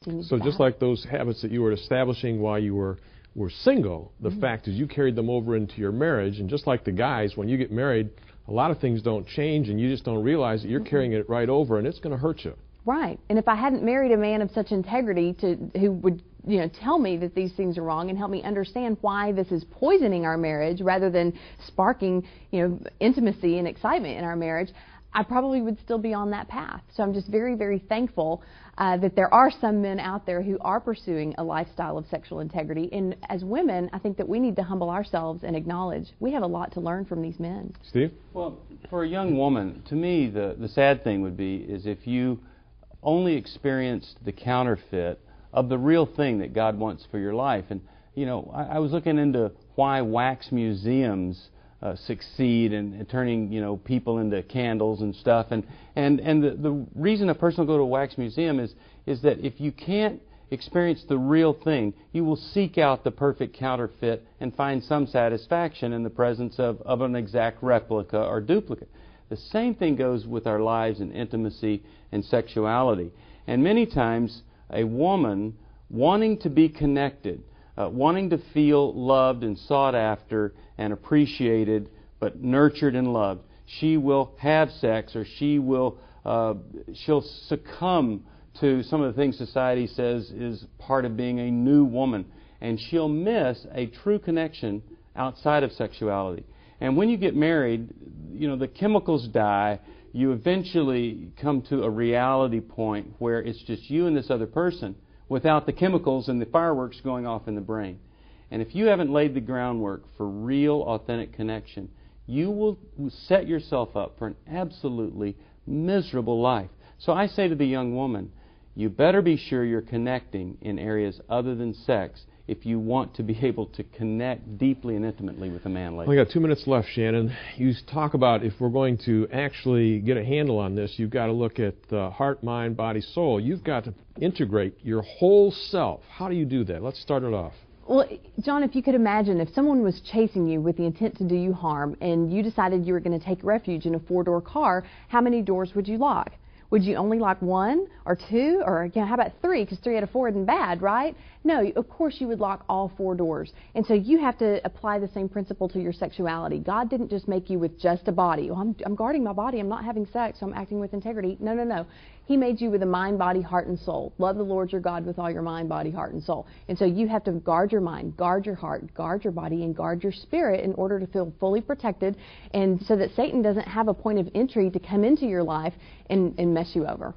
continue So that. just like those habits that you were establishing while you were single, the fact is you carried them over into your marriage, and just like the guys, when you get married, a lot of things don't change, and you just don't realize that you're carrying it right over, and it's going to hurt you. Right. And if I hadn't married a man of such integrity who would, tell me that these things are wrong and help me understand why this is poisoning our marriage rather than sparking, intimacy and excitement in our marriage, I probably would still be on that path. So I'm just very, very thankful that there are some men out there who are pursuing a lifestyle of sexual integrity. And as women, I think that we need to humble ourselves and acknowledge we have a lot to learn from these men. Steve? Well, for a young woman, to me, the sad thing would be is if you only experienced the counterfeit of the real thing that God wants for your life. And, I was looking into why wax museums succeed in turning, people into candles and stuff. And the reason a person will go to a wax museum is that if you can't experience the real thing, you will seek out the perfect counterfeit and find some satisfaction in the presence of an exact replica or duplicate. The same thing goes with our lives in intimacy and sexuality. And many times, a woman wanting to be connected, wanting to feel loved and sought after and appreciated, but nurtured and loved, she will have sex, or she'll succumb to some of the things society says is part of being a new woman, and she'll miss a true connection outside of sexuality. And when you get married, the chemicals die. You eventually come to a reality point where it's just you and this other person without the chemicals and the fireworks going off in the brain. And if you haven't laid the groundwork for real, authentic connection, you will set yourself up for an absolutely miserable life. So I say to the young woman, you better be sure you're connecting in areas other than sex if you want to be able to connect deeply and intimately with a man later. We got 2 minutes left, Shannon. You talk about if we're going to actually get a handle on this, you've got to look at the heart, mind, body, soul. You've got to integrate your whole self. How do you do that? Let's start it off. Well, John, if you could imagine if someone was chasing you with the intent to do you harm and you decided you were going to take refuge in a 4-door car, how many doors would you lock? Would you only lock 1 or 2 or how about 3? Because 3 out of 4 isn't bad, right? No, of course you would lock all 4 doors. And so you have to apply the same principle to your sexuality. God didn't just make you with just a body. Well, I'm guarding my body. I'm not having sex, so I'm acting with integrity. No, no, no. He made you with a mind, body, heart, and soul. Love the Lord your God with all your mind, body, heart, and soul. And so you have to guard your mind, guard your heart, guard your body, and guard your spirit in order to feel fully protected, and so that Satan doesn't have a point of entry to come into your life and mess you over.